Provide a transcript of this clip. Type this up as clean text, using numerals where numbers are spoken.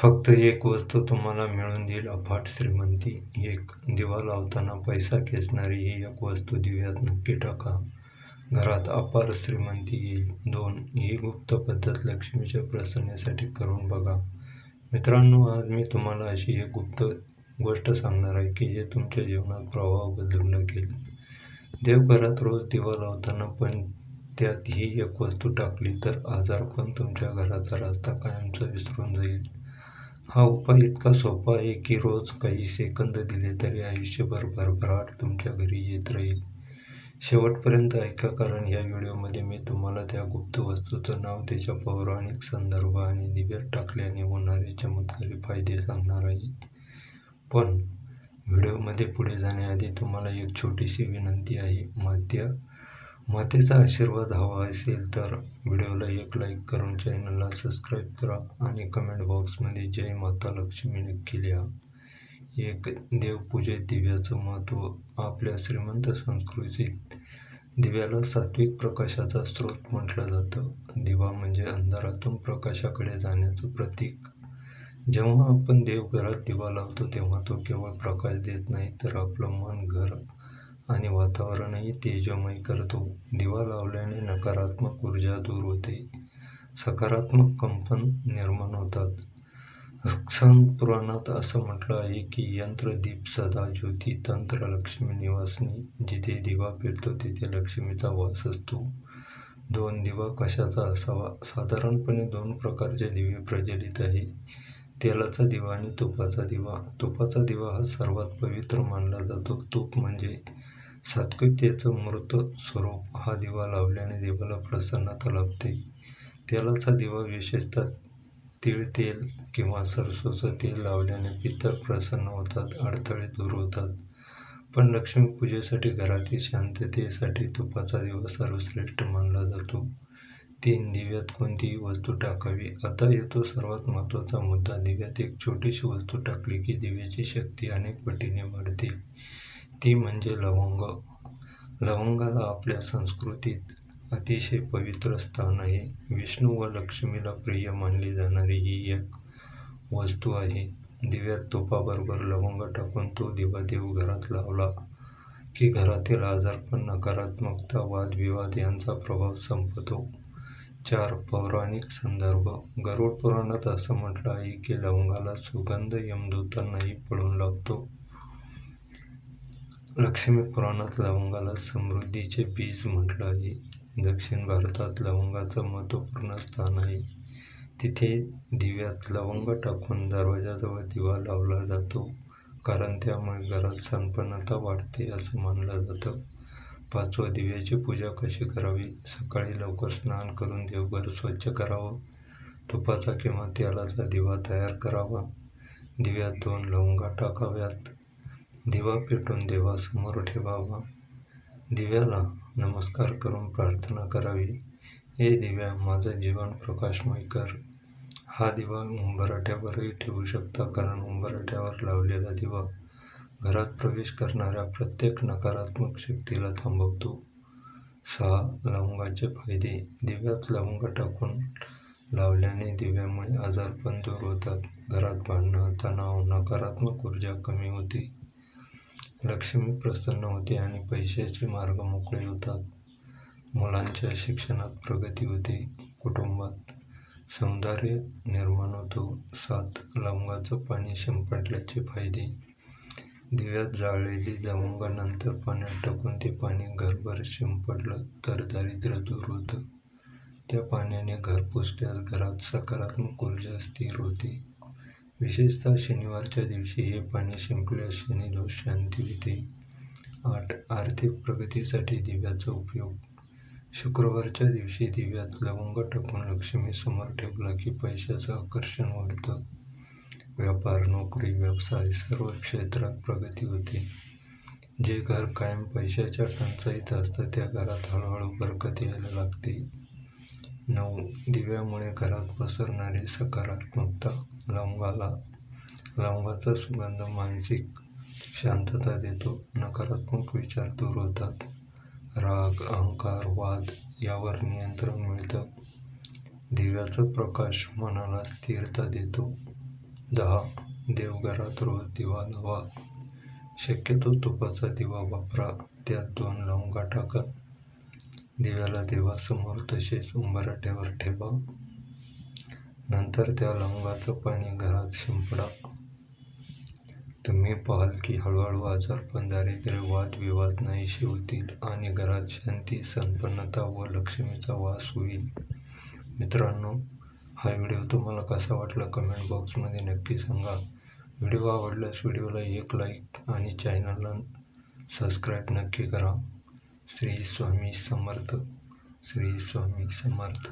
फक्त एक वस्तू तुम्हाला मिळवून देईल अफाट श्रीमंती. 1. दिवा लावताना पैसा खेचणारी ही एक वस्तू दिव्यात नक्की टाका. घरात अपार श्रीमंती येईल. 2. ही गुप्त पद्धत लक्ष्मीच्या प्रसन्नतेसाठी करून बघा. मित्रांनो, आज मी तुम्हाला अशी एक गुप्त गोष्ट सांगणार आहे की जे तुमच्या जीवनात प्रवाह बदलून टाकेल. देवघरात रोज दिवा लावताना पण त्यात ही एक वस्तू टाकली तर आजारपण तुमच्या घराचा रस्ता कायमचा विसरून जाईल. हा उपाय इतका सोपा आहे की रोज काही सेकंद दिले तरी आयुष्यभर भरभराट तुमच्या घरी येत राहील. शेवटपर्यंत ऐका, कारण या व्हिडिओमध्ये मी तुम्हाला त्या गुप्त वस्तूचं नाव, त्याच्या पौराणिक संदर्भ आणि दिव्यात टाकल्याने होणारे चमत्कारी फायदे सांगणार आहे. पण व्हिडिओमध्ये पुढे जाण्याआधी तुम्हाला एक छोटीशी विनंती आहे. मातेचा आशीर्वाद हवा असेल तर व्हिडिओला एक लाईक करून चॅनलला सबस्क्राईब करा आणि कमेंट बॉक्समध्ये जय माता लक्ष्मी नक्की लिहा. 1. देवपूजेत दिव्याचं महत्त्व. आपल्या श्रीमंत संस्कृतीत दिव्याला सात्विक प्रकाशाचा स्रोत म्हटलं जातं. दिवा म्हणजे अंधारातून प्रकाशाकडे जाण्याचं प्रतीक. जेव्हा आपण देवघरात दिवा लावतो तेव्हा तो केवळ प्रकाश देत नाही तर आपलं मन, घर आणि वातावरणही तेजोमय करतो. दिवा लावल्याने नकारात्मक ऊर्जा दूर होते, सकारात्मक कंपन निर्माण होतात. स्कंद पुराणात असं म्हटलं आहे की यंत्र दीप सदा ज्योती तंत्र लक्ष्मी निवासनी. जिथे दिवा पेटतो तिथे लक्ष्मीचा वास असतो. 2. दिवा कशाचा असावा. साधारणपणे 2 प्रकारचे दिवे प्रचलित आहे. तेलाचा दिवा आणि तुपाचा दिवा. तुपाचा दिवा हा सर्वात पवित्र मानला जातो. तूप म्हणजे सात्विकतेचं मूर्त स्वरूप. हा दिवा लावल्याने देवाला प्रसन्नता लाभते. तेलाचा दिवा विशेषतः तीळ तेल किंवा सरसोचं तेल लावल्याने पितर प्रसन्न होतात, अडथळे दूर होतात. पण लक्ष्मीपूजेसाठी, घरातील शांततेसाठी तुपाचा दिवा सर्वश्रेष्ठ मानला जातो. 3. दिव्यात कोणतीही वस्तू टाकावी. आता येतो सर्वात महत्त्वाचा मुद्दा. दिव्यात एक छोटीशी वस्तू टाकली की दिव्याची शक्ती अनेक पटीने वाढते. ती म्हणजे लवंग. लवंगाला आपल्या संस्कृतीत अतिशय पवित्र स्थान आहे. विष्णू व लक्ष्मीला प्रिय मानली जाणारी ही एक वस्तू आहे. दिव्यात तुपाबरोबर लवंग टाकून तो दिवा देवघरात लावला की घरातील आजारपण, नकारात्मकता, वादविवाद यांचा प्रभाव संपतो. 4. पौराणिक संदर्भ. गरुड पुराणात असं म्हटलं आहे की लवंगाला सुगंध यमदूतांनाही पळून लावतो. लक्ष्मी पुराणात लवंगाला समृद्धीचे बीज म्हटलं आहे. दक्षिण भारतात लवंगाचं महत्त्वपूर्ण स्थान आहे. तिथे दिव्यात लवंग टाकून दरवाजाजवळ दिवा लावला जातो, कारण त्यामुळे घरात संपन्नता वाढते असं मानलं जातं. 5. दिव्याची पूजा कशी करावी. सकाळी लवकर स्नान करून देवघर स्वच्छ करावं. तुपाचा किंवा तेलाचा दिवा तयार करावा. दिव्यात 2 लवंगा टाकाव्यात. दिवा पेटवून देवासमोर ठेवावा. दिव्याला नमस्कार करून प्रार्थना करावी. हे दिव्या, माझं जीवन प्रकाशमय कर. हा दिवा उंबरठ्यावरही ठेवू शकता, कारण उंबरठ्यावर लावलेला दिवा घरात प्रवेश करणाऱ्या प्रत्येक नकारात्मक शक्तीला थांबवतो. 6. लवंगाचे फायदे. दिव्यात लवंग टाकून लावल्याने दिव्यामुळे आजारपण दूर होतात. घरात भांडणं, तणाव, नकारात्मक ऊर्जा कमी होते. लक्ष्मी प्रसन्न होते आणि पैशाचे मार्ग मोकळे होतात. मुलांच्या शिक्षणात प्रगती होते. कुटुंबात सौंदर्य निर्माण होतो. 7. लवंगाचं पाणी शिंपडल्याचे फायदे. दिव्यात जाळलेली लवंग नंतर पाण्यात टाकून ते पाणी घरभर शिंपडलं तर दारिद्र्य दूर होतं. त्या पाण्याने घर पुसल्यास घरात सकारात्मक ऊर्जा स्थिर होते. विशेषतः शनिवारच्या दिवशी हे पाणी शिंपडल्यास शनिदोष शांती होते. 8. आर्थिक प्रगतीसाठी दिव्याचा उपयोग. शुक्रवारच्या दिवशी दिव्यात लवंग टाकून लक्ष्मीसमोर ठेवला की पैशाचं आकर्षण वाढतं. व्यापार, नोकरी, व्यवसाय सर्व क्षेत्रात प्रगती होते. जे घर कायम पैशाच्या टंचाईत असतं त्या घरात हळूहळू बरकत यायला लागते. 9. दिव्यामुळे घरात पसरणारी सकारात्मकता. लवंगाचा सुगंध मानसिक शांतता देतो. नकारात्मक विचार दूर होतात. राग, अहंकार, वाद यावर नियंत्रण मिळतं. दिव्याचा प्रकाश मनाला स्थिरता देतो. 10. देवघरात रोज दिवा लावा. शक्यतो तुपाचा दिवा वापरा. त्यात 2 लवंगा टाका. दिव्याला देवासमोर तसेच उंबरठ्यावर ठेवा. नंतर त्या लवंगाचं पाणी घरात शिंपडा. तुम्ही पाहाल की हळूहळू आजारपण, दारिद्र्य, वादविवाद नाहीसे होतील आणि घरात शांती, संपन्नता व लक्ष्मीचा वास होईल. मित्रांनो, हा व्हिडिओ तुम्हाला कसा वाटला कमेंट बॉक्समध्ये नक्की सांगा. व्हिडिओ आवडल्यास व्हिडिओला एक लाईक आणि चॅनलला सबस्क्राईब नक्की करा. श्री स्वामी समर्थ. श्री स्वामी समर्थ.